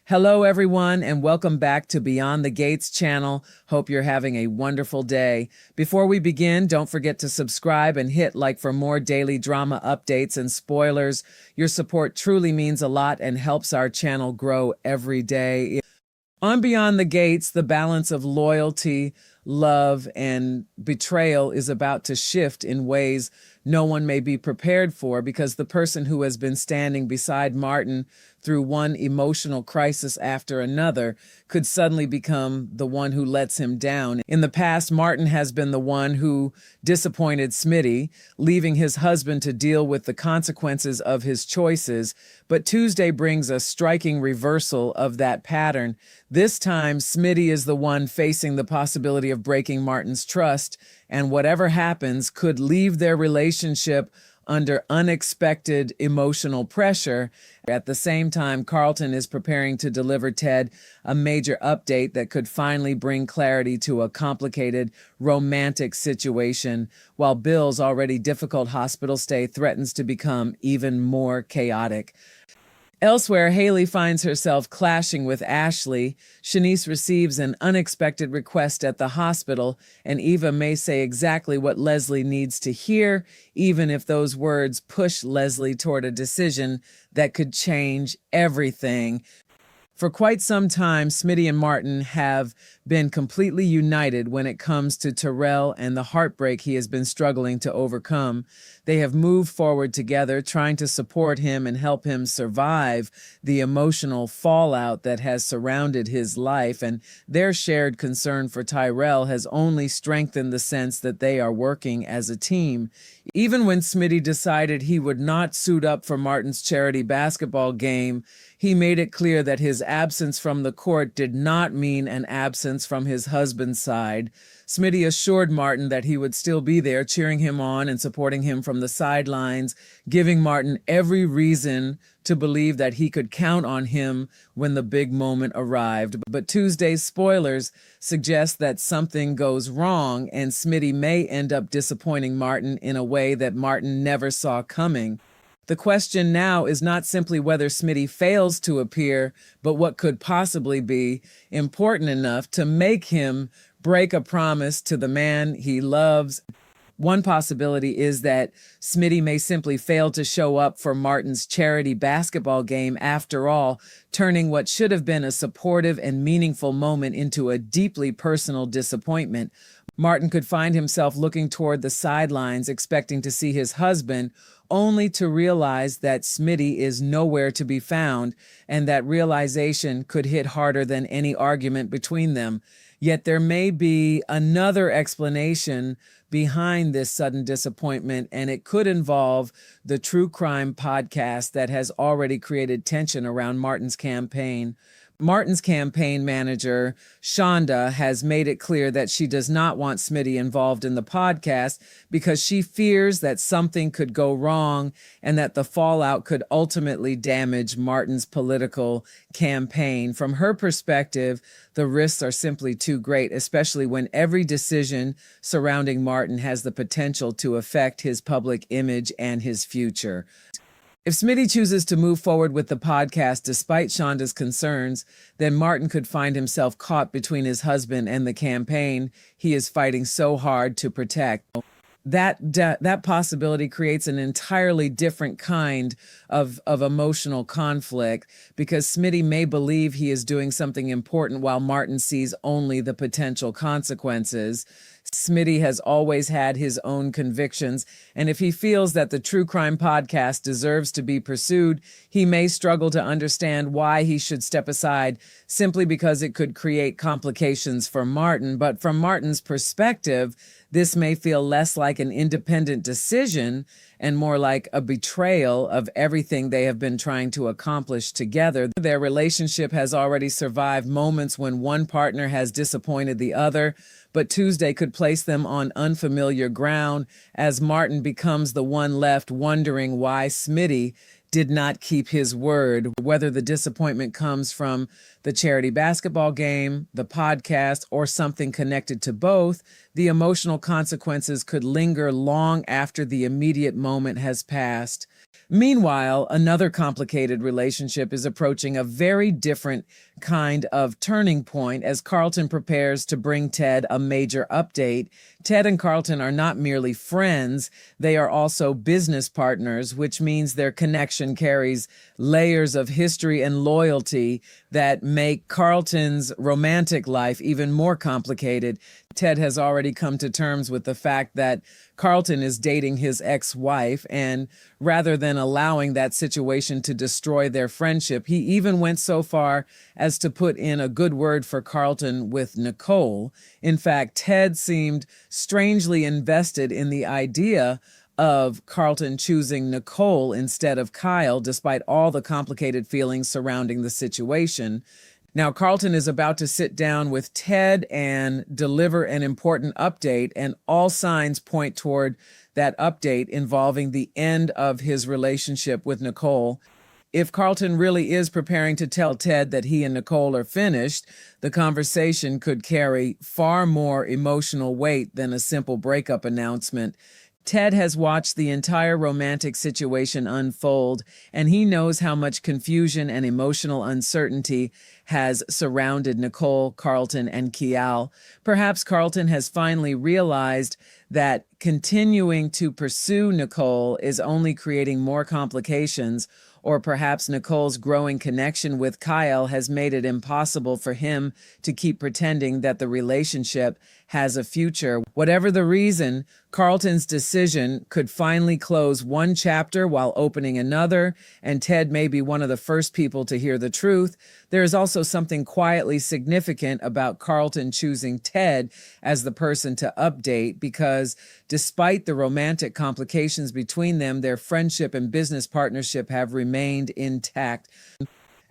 Hello, everyone, and welcome back to Beyond the Gates channel. Hope you're having a wonderful day. Before we begin, don't forget to subscribe and hit like for more daily drama updates and spoilers. Your support truly means a lot and helps our channel grow every day. On Beyond the Gates, the balance of loyalty, love, and betrayal is about to shift in ways no one may be prepared for, because the person who has been standing beside Martin through one emotional crisis after another could suddenly become the one who lets him down. In the past, Martin has been the one who disappointed Smitty, leaving his husband to deal with the consequences of his choices. But Tuesday brings a striking reversal of that pattern. This time, Smitty is the one facing the possibility of breaking Martin's trust, and whatever happens could leave their relationship under unexpected emotional pressure. At the same time, Carlton is preparing to deliver Ted a major update that could finally bring clarity to a complicated romantic situation, while Bill's already difficult hospital stay threatens to become even more chaotic. Elsewhere, Haley finds herself clashing with Ashley. Shanice receives an unexpected request at the hospital, and Eva may say exactly what Leslie needs to hear, even if those words push Leslie toward a decision that could change everything. For quite some time, Smitty and Martin have been completely united when it comes to Terrell and the heartbreak he has been struggling to overcome. They have moved forward together, trying to support him and help him survive the emotional fallout that has surrounded his life, and their shared concern for Tyrell has only strengthened the sense that they are working as a team. Even when Smitty decided he would not suit up for Martin's charity basketball game, he made it clear that his absence from the court did not mean an absence from his husband's side. Smitty assured Martin that he would still be there, cheering him on and supporting him from the sidelines, giving Martin every reason to believe that he could count on him when the big moment arrived. But Tuesday's spoilers suggest that something goes wrong, and Smitty may end up disappointing Martin in a way that Martin never saw coming. The question now is not simply whether Smitty fails to appear, but what could possibly be important enough to make him break a promise to the man he loves. One possibility is that Smitty may simply fail to show up for Martin's charity basketball game after all, turning what should have been a supportive and meaningful moment into a deeply personal disappointment. Martin could find himself looking toward the sidelines, expecting to see his husband, only to realize that Smitty is nowhere to be found, and that realization could hit harder than any argument between them. Yet there may be another explanation behind this sudden disappointment, and it could involve the true crime podcast that has already created tension around Martin's campaign. Martin's campaign manager, Shonda, has made it clear that she does not want Smitty involved in the podcast because she fears that something could go wrong and that the fallout could ultimately damage Martin's political campaign. From her perspective, the risks are simply too great, especially when every decision surrounding Martin has the potential to affect his public image and his future. If Smitty chooses to move forward with the podcast despite Shonda's concerns, then Martin could find himself caught between his husband and the campaign he is fighting so hard to protect. That possibility creates an entirely different kind of emotional conflict, because Smitty may believe he is doing something important while Martin sees only the potential consequences. Smitty has always had his own convictions, and if he feels that the True Crime podcast deserves to be pursued, he may struggle to understand why he should step aside simply because it could create complications for Martin. But from Martin's perspective, this may feel less like an independent decision and more like a betrayal of everything they have been trying to accomplish together. Their relationship has already survived moments when one partner has disappointed the other, but Tuesday could place them on unfamiliar ground as Martin becomes the one left wondering why Smitty did not keep his word. Whether the disappointment comes from the charity basketball game, the podcast, or something connected to both, the emotional consequences could linger long after the immediate moment has passed. Meanwhile, another complicated relationship is approaching a very different kind of turning point as Carlton prepares to bring Ted a major update. Ted and Carlton are not merely friends, they are also business partners, which means their connection carries layers of history and loyalty that make Carlton's romantic life even more complicated. Ted has already come to terms with the fact that Carlton is dating his ex-wife, and rather than allowing that situation to destroy their friendship, he even went so far as to put in a good word for Carlton with Nicole. In fact, Ted seemed strangely invested in the idea of Carlton choosing Nicole instead of Kyle, despite all the complicated feelings surrounding the situation. Now, Carlton is about to sit down with Ted and deliver an important update, and all signs point toward that update involving the end of his relationship with Nicole. If Carlton really is preparing to tell Ted that he and Nicole are finished, the conversation could carry far more emotional weight than a simple breakup announcement. Ted has watched the entire romantic situation unfold, and he knows how much confusion and emotional uncertainty has surrounded Nicole, Carlton, and Kial. Perhaps Carlton has finally realized that continuing to pursue Nicole is only creating more complications, or perhaps Nicole's growing connection with Kyle has made it impossible for him to keep pretending that the relationship has a future. Whatever the reason, Carlton's decision could finally close one chapter while opening another, and Ted may be one of the first people to hear the truth. There is also something quietly significant about Carlton choosing Ted as the person to update, because despite the romantic complications between them, their friendship and business partnership have remained intact.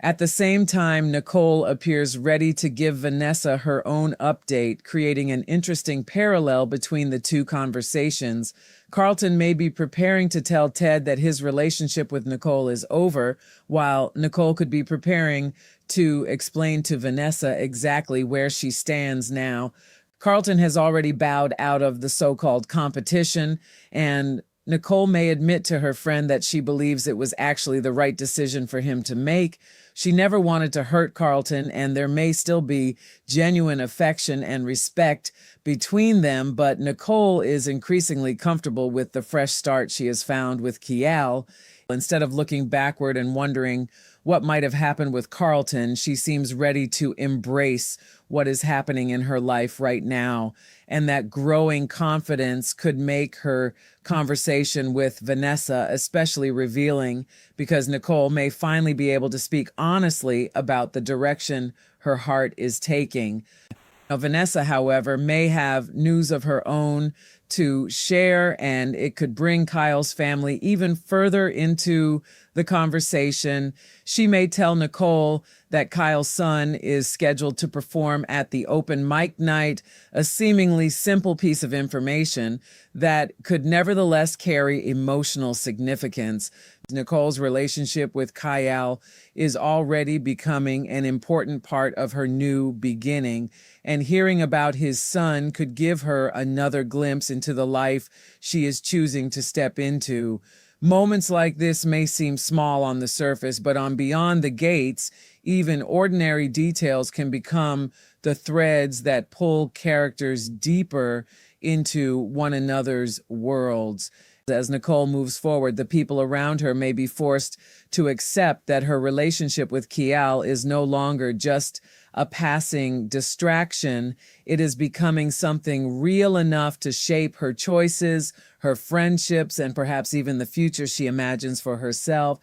At the same time, Nicole appears ready to give Vanessa her own update, creating an interesting parallel between the two conversations. Carlton may be preparing to tell Ted that his relationship with Nicole is over, while Nicole could be preparing to explain to Vanessa exactly where she stands now. Carlton has already bowed out of the so-called competition, and Nicole may admit to her friend that she believes it was actually the right decision for him to make. She never wanted to hurt Carlton, and there may still be genuine affection and respect between them, but Nicole is increasingly comfortable with the fresh start she has found with Kial. Instead of looking backward and wondering what might have happened with Carlton, she seems ready to embrace what is happening in her life right now. And that growing confidence could make her conversation with Vanessa especially revealing, because Nicole may finally be able to speak honestly about the direction her heart is taking. Now, Vanessa, however, may have news of her own to share, and it could bring Kyle's family even further into the conversation. She may tell Nicole that Kyle's son is scheduled to perform at the open mic night, a seemingly simple piece of information that could nevertheless carry emotional significance. Nicole's relationship with Kyle is already becoming an important part of her new beginning, and hearing about his son could give her another glimpse into the life she is choosing to step into. Moments like this may seem small on the surface, but on Beyond the Gates, even ordinary details can become the threads that pull characters deeper into one another's worlds. As Nicole moves forward, the people around her may be forced to accept that her relationship with Kial is no longer just a passing distraction. It is becoming something real enough to shape her choices, her friendships, and perhaps even the future she imagines for herself.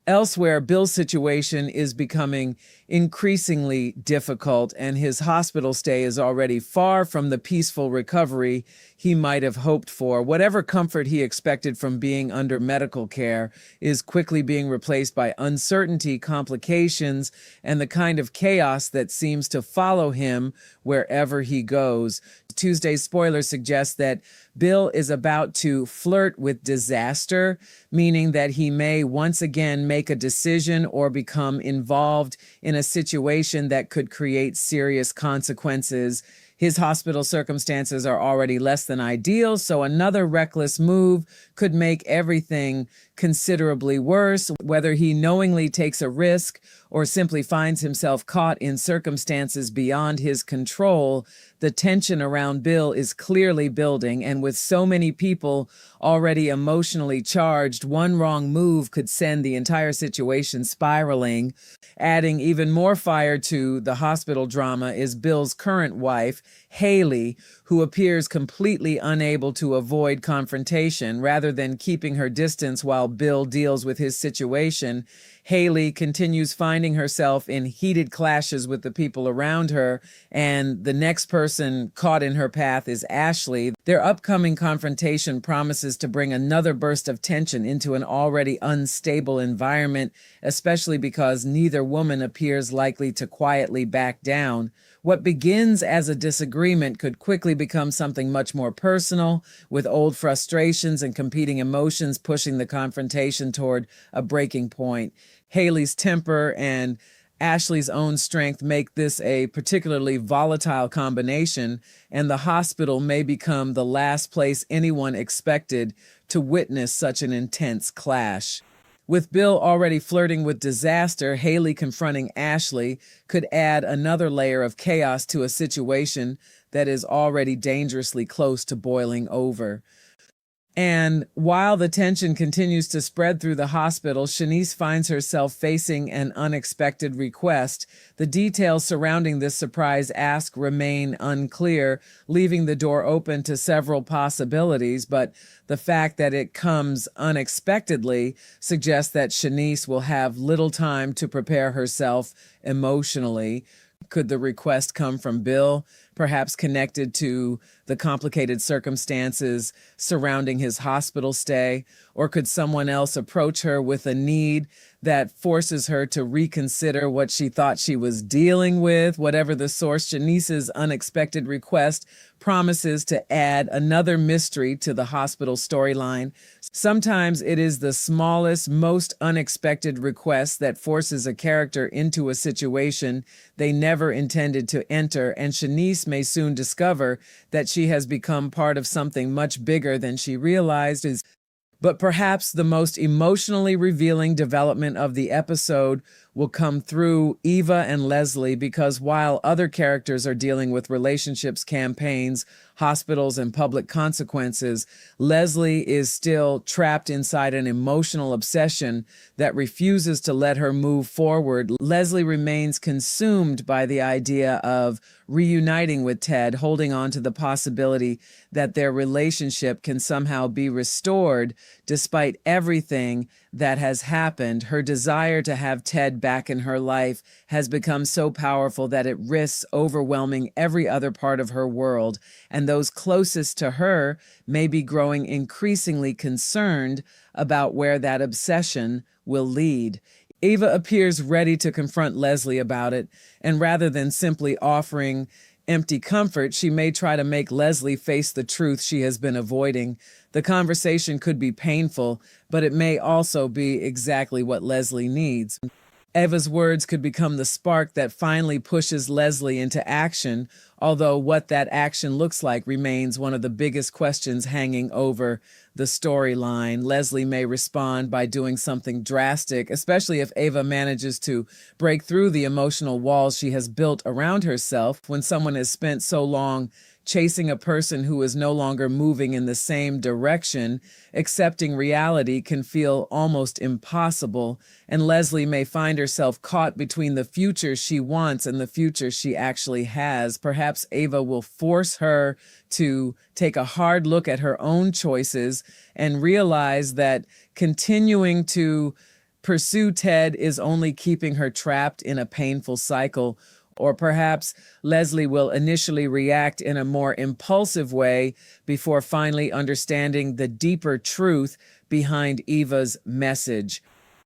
Elsewhere, Bill's situation is becoming increasingly difficult, and his hospital stay is already far from the peaceful recovery he might have hoped for. Whatever comfort he expected from being under medical care is quickly being replaced by uncertainty, complications, and the kind of chaos that seems to follow him wherever he goes. Tuesday's spoiler suggests that Bill is about to flirt with disaster, meaning that he may once again make a decision or become involved in a situation that could create serious consequences. His hospital circumstances are already less than ideal, so another reckless move could make everything considerably worse. Whether he knowingly takes a risk or simply finds himself caught in circumstances beyond his control, the tension around Bill is clearly building, and with so many people already emotionally charged, one wrong move could send the entire situation spiraling. Adding even more fire to the hospital drama is Bill's current wife, Haley, who appears completely unable to avoid confrontation. Rather than keeping her distance while Bill deals with his situation, Haley continues finding herself in heated clashes with the people around her, and the next person caught in her path is Ashley. Their upcoming confrontation promises to bring another burst of tension into an already unstable environment, especially because neither woman appears likely to quietly back down. What begins as a disagreement could quickly become something much more personal, with old frustrations and competing emotions pushing the confrontation toward a breaking point. Haley's temper and Ashley's own strength make this a particularly volatile combination, and the hospital may become the last place anyone expected to witness such an intense clash. With Bill already flirting with disaster, Haley confronting Ashley could add another layer of chaos to a situation that is already dangerously close to boiling over. And while the tension continues to spread through the hospital, Shanice finds herself facing an unexpected request. The details surrounding this surprise ask remain unclear, leaving the door open to several possibilities, but the fact that it comes unexpectedly suggests that Shanice will have little time to prepare herself emotionally. Could the request come from Bill, perhaps connected to the complicated circumstances surrounding his hospital stay? Or could someone else approach her with a need that forces her to reconsider what she thought she was dealing with? Whatever the source, Shanice's unexpected request promises to add another mystery to the hospital storyline. Sometimes it is the smallest, most unexpected request that forces a character into a situation they never intended to enter, and Shanice may soon discover that she has become part of something much bigger than she realized. But perhaps the most emotionally revealing development of the episode will come through Eva and Leslie, because while other characters are dealing with relationships, campaigns, hospitals, and public consequences, Leslie is still trapped inside an emotional obsession that refuses to let her move forward. Leslie remains consumed by the idea of reuniting with Ted, holding on to the possibility that their relationship can somehow be restored despite everything that has happened. Her desire to have Ted back in her life has become so powerful that it risks overwhelming every other part of her world, and those closest to her may be growing increasingly concerned about where that obsession will lead. Eva appears ready to confront Leslie about it, and rather than simply offering empty comfort, she may try to make Leslie face the truth she has been avoiding. The conversation could be painful, but it may also be exactly what Leslie needs. Eva's words could become the spark that finally pushes Leslie into action, although what that action looks like remains one of the biggest questions hanging over the storyline. Leslie may respond by doing something drastic, especially if Eva manages to break through the emotional walls she has built around herself. When someone has spent so long chasing a person who is no longer moving in the same direction, accepting reality can feel almost impossible, and Leslie may find herself caught between the future she wants and the future she actually has. Perhaps Ava will force her to take a hard look at her own choices and realize that continuing to pursue Ted is only keeping her trapped in a painful cycle. Or perhaps Leslie will initially react in a more impulsive way before finally understanding the deeper truth behind Eva's message.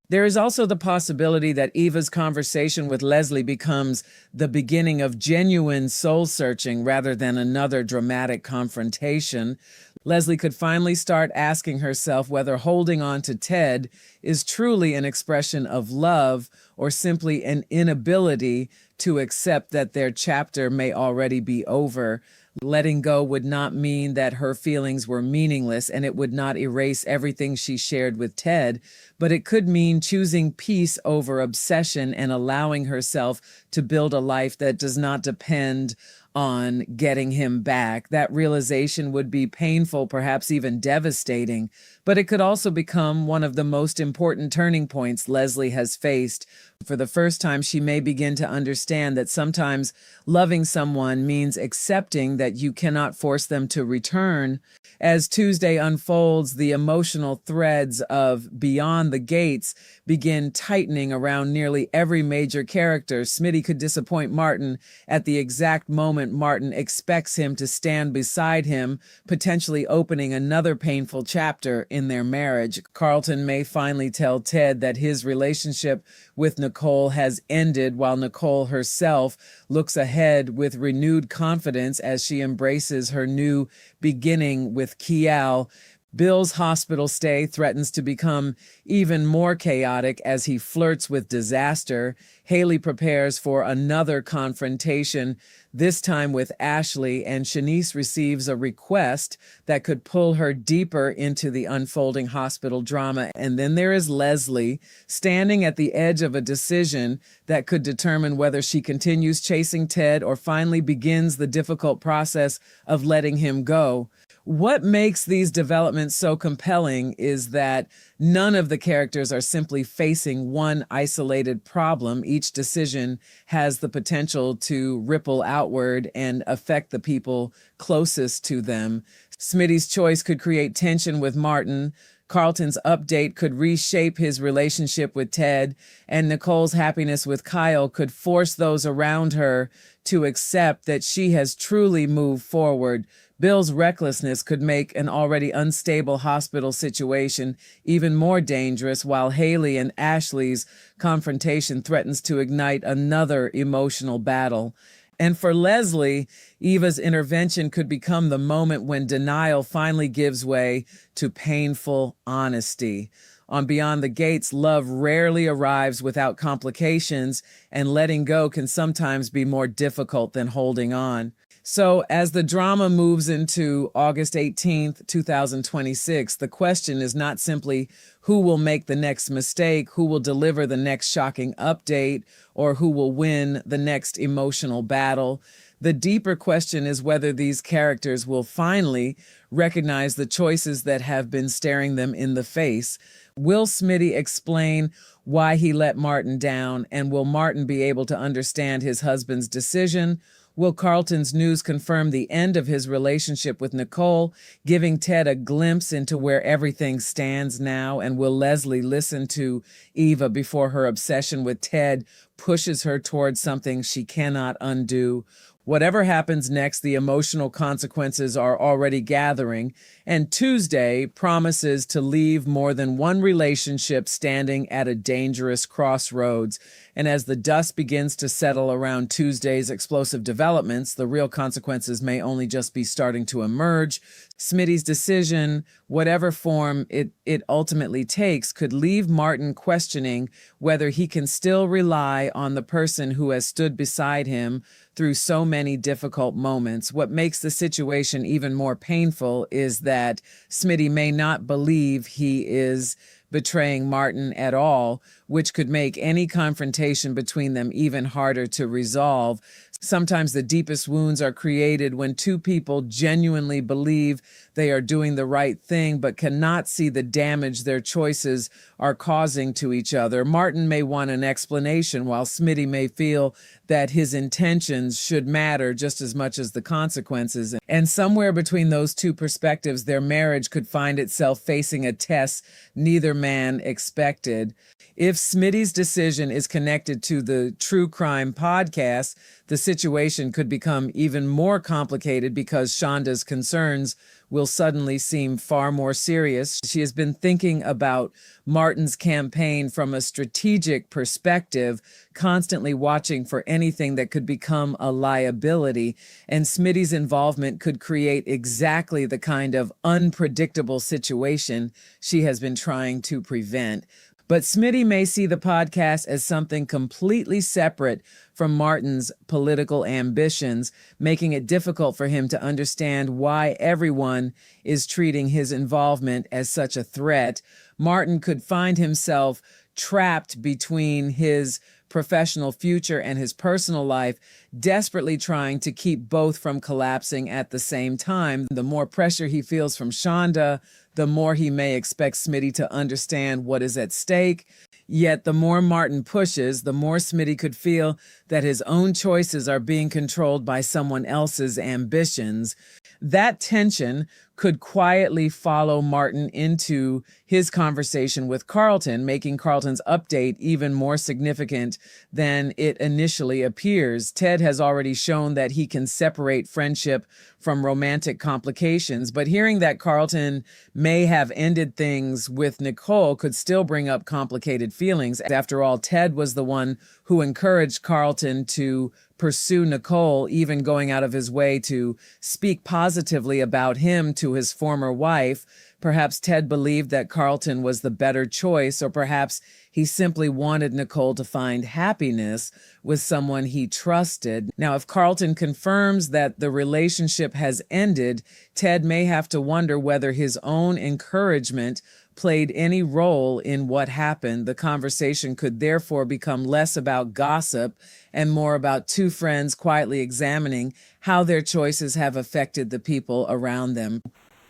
There is also the possibility that Eva's conversation with Leslie becomes the beginning of genuine soul-searching rather than another dramatic confrontation. Leslie could finally start asking herself whether holding on to Ted is truly an expression of love or simply an inability to accept that their chapter may already be over. Letting go would not mean that her feelings were meaningless, and it would not erase everything she shared with Ted, but it could mean choosing peace over obsession and allowing herself to build a life that does not depend on getting him back. That realization would be painful, perhaps even devastating, but it could also become one of the most important turning points Leslie has faced. For the first time, she may begin to understand that sometimes loving someone means accepting that you cannot force them to return. As Tuesday unfolds, the emotional threads of Beyond the Gates begin tightening around nearly every major character. Smitty could disappoint Martin at the exact moment Martin expects him to stand beside him, potentially opening another painful chapter in their marriage. Carlton may finally tell Ted that his relationship with Nicole has ended, while Nicole herself looks ahead with renewed confidence as she embraces her new beginning with Kial. Bill's hospital stay threatens to become even more chaotic as he flirts with disaster. Haley prepares for another confrontation, this time with Ashley, and Shanice receives a request that could pull her deeper into the unfolding hospital drama. And then there is Leslie, standing at the edge of a decision that could determine whether she continues chasing Ted or finally begins the difficult process of letting him go. What makes these developments so compelling is that none of the characters are simply facing one isolated problem. Each decision has the potential to ripple outward and affect the people closest to them. Smitty's choice could create tension with Martin. Carlton's update could reshape his relationship with Ted, and Nicole's happiness with Kyle could force those around her to accept that she has truly moved forward. Bill's recklessness could make an already unstable hospital situation even more dangerous, while Haley and Ashley's confrontation threatens to ignite another emotional battle. And for Leslie, Eva's intervention could become the moment when denial finally gives way to painful honesty. On Beyond the Gates, love rarely arrives without complications, and letting go can sometimes be more difficult than holding on. So as the drama moves into August 18th, 2026, the question is not simply who will make the next mistake, who will deliver the next shocking update, or who will win the next emotional battle. The deeper question is whether these characters will finally recognize the choices that have been staring them in the face. Will Smitty explain why he let Martin down, and will Martin be able to understand his husband's decision? Will Carlton's news confirm the end of his relationship with Nicole, giving Ted a glimpse into where everything stands now? And will Leslie listen to Eva before her obsession with Ted pushes her towards something she cannot undo? Whatever happens next, the emotional consequences are already gathering, and Tuesday promises to leave more than one relationship standing at a dangerous crossroads. And as the dust begins to settle around Tuesday's explosive developments, the real consequences may only just be starting to emerge. Smitty's decision, whatever form it ultimately takes, could leave Martin questioning whether he can still rely on the person who has stood beside him through so many difficult moments. What makes the situation even more painful is that Smitty may not believe he is betraying Martin at all, which could make any confrontation between them even harder to resolve. Sometimes the deepest wounds are created when two people genuinely believe they are doing the right thing but cannot see the damage their choices are causing to each other. Martin may want an explanation, while Smitty may feel that his intentions should matter just as much as the consequences. And somewhere between those two perspectives, their marriage could find itself facing a test neither man expected. If Smitty's decision is connected to the true crime podcast, the situation could become even more complicated because Shonda's concerns will suddenly seem far more serious. She has been thinking about Martin's campaign from a strategic perspective, constantly watching for anything that could become a liability, and Smitty's involvement could create exactly the kind of unpredictable situation she has been trying to prevent. But Smitty may see the podcast as something completely separate from Martin's political ambitions, making it difficult for him to understand why everyone is treating his involvement as such a threat. Martin could find himself trapped between his professional future and his personal life, desperately trying to keep both from collapsing at the same time. The more pressure he feels from Shonda, the more he may expect Smitty to understand what is at stake. Yet the more Martin pushes, the more Smitty could feel that his own choices are being controlled by someone else's ambitions. That tension could quietly follow Martin into his conversation with Carlton, making Carlton's update even more significant than it initially appears. Ted has already shown that he can separate friendship from romantic complications, but hearing that Carlton may have ended things with Nicole could still bring up complicated feelings. After all, Ted was the one who encouraged Carlton to pursue Nicole, even going out of his way to speak positively about him to his former wife. Perhaps Ted believed that Carlton was the better choice, or perhaps he simply wanted Nicole to find happiness with someone he trusted. Now, if Carlton confirms that the relationship has ended, Ted may have to wonder whether his own encouragement played any role in what happened. The conversation could therefore become less about gossip and more about two friends quietly examining how their choices have affected the people around them.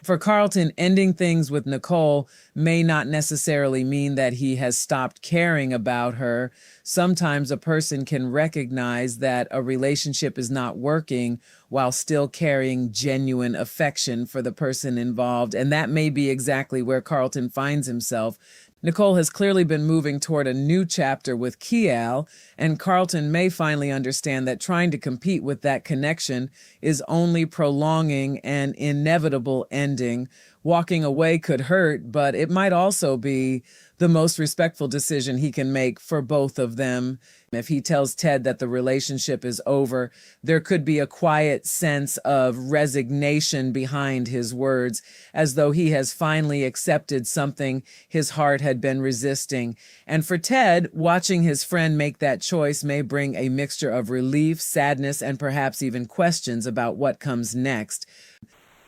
For Carlton, ending things with Nicole may not necessarily mean that he has stopped caring about her. Sometimes a person can recognize that a relationship is not working while still carrying genuine affection for the person involved, and that may be exactly where Carlton finds himself. Nicole has clearly been moving toward a new chapter with Kial, and Carlton may finally understand that trying to compete with that connection is only prolonging an inevitable ending. Walking away could hurt, but it might also be the most respectful decision he can make for both of them. If he tells Ted that the relationship is over, there could be a quiet sense of resignation behind his words, as though he has finally accepted something his heart had been resisting. And for Ted, watching his friend make that choice may bring a mixture of relief, sadness, and perhaps even questions about what comes next.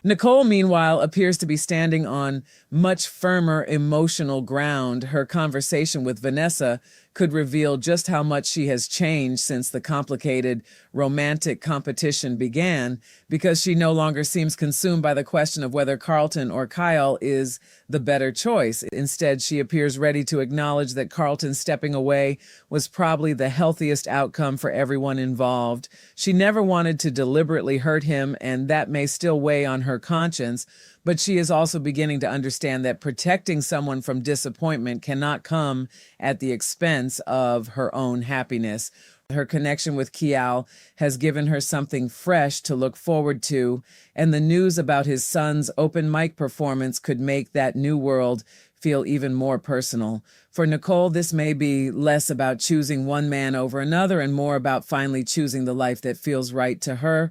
Nicole, meanwhile, appears to be standing on much firmer emotional ground. Her conversation with Vanessa could reveal just how much she has changed since the complicated romantic competition began, because she no longer seems consumed by the question of whether Carlton or Kyle is the better choice. Instead, she appears ready to acknowledge that Carlton stepping away was probably the healthiest outcome for everyone involved. She never wanted to deliberately hurt him, and that may still weigh on her conscience, but she is also beginning to understand that protecting someone from disappointment cannot come at the expense of her own happiness. Her connection with Kial has given her something fresh to look forward to, and the news about his son's open mic performance could make that new world feel even more personal. For Nicole, this may be less about choosing one man over another and more about finally choosing the life that feels right to her.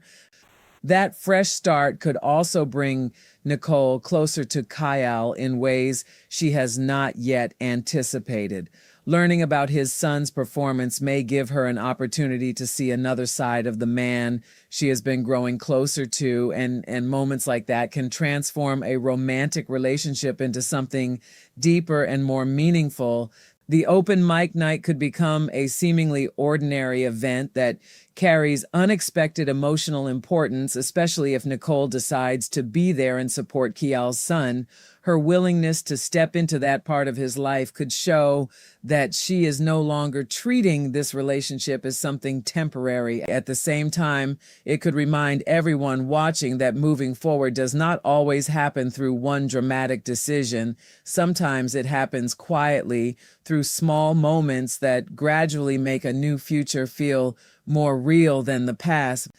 That fresh start could also bring Nicole closer to Kyle in ways she has not yet anticipated. Learning about his son's performance may give her an opportunity to see another side of the man she has been growing closer to, and moments like that can transform a romantic relationship into something deeper and more meaningful. The open mic night could become a seemingly ordinary event that carries unexpected emotional importance, especially if Nicole decides to be there and support Kial's son. Her willingness to step into that part of his life could show that she is no longer treating this relationship as something temporary. At the same time, it could remind everyone watching that moving forward does not always happen through one dramatic decision. Sometimes it happens quietly through small moments that gradually make a new future feel more real than the past.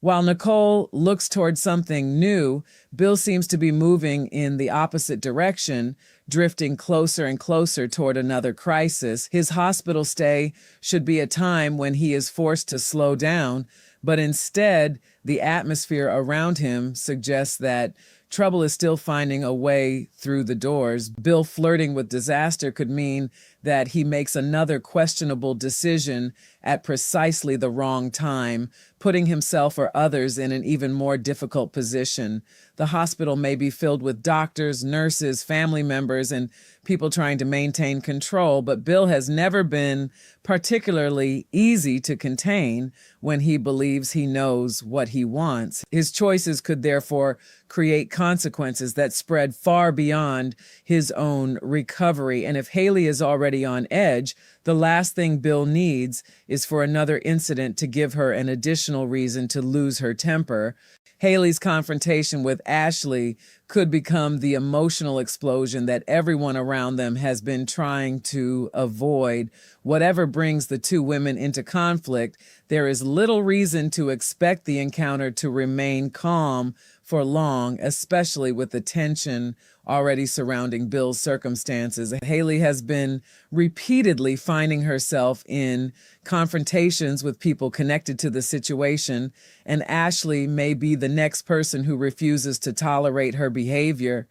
While Nicole looks toward something new, Bill seems to be moving in the opposite direction, drifting closer and closer toward another crisis. His hospital stay should be a time when he is forced to slow down, but instead, the atmosphere around him suggests that trouble is still finding a way through the doors. Bill flirting with disaster could mean that he makes another questionable decision at precisely the wrong time, putting himself or others in an even more difficult position. The hospital may be filled with doctors, nurses, family members, and people trying to maintain control, but Bill has never been particularly easy to contain when he believes he knows what he wants. His choices could therefore create consequences that spread far beyond his own recovery. And if Haley is already on edge, the last thing Bill needs is for another incident to give her an additional reason to lose her temper. Haley's confrontation with Ashley could become the emotional explosion that everyone around them has been trying to avoid. Whatever brings the two women into conflict, there is little reason to expect the encounter to remain calm for long, especially with the tension already surrounding Bill's circumstances. Haley has been repeatedly finding herself in confrontations with people connected to the situation, and Ashley may be the next person who refuses to tolerate her behavior.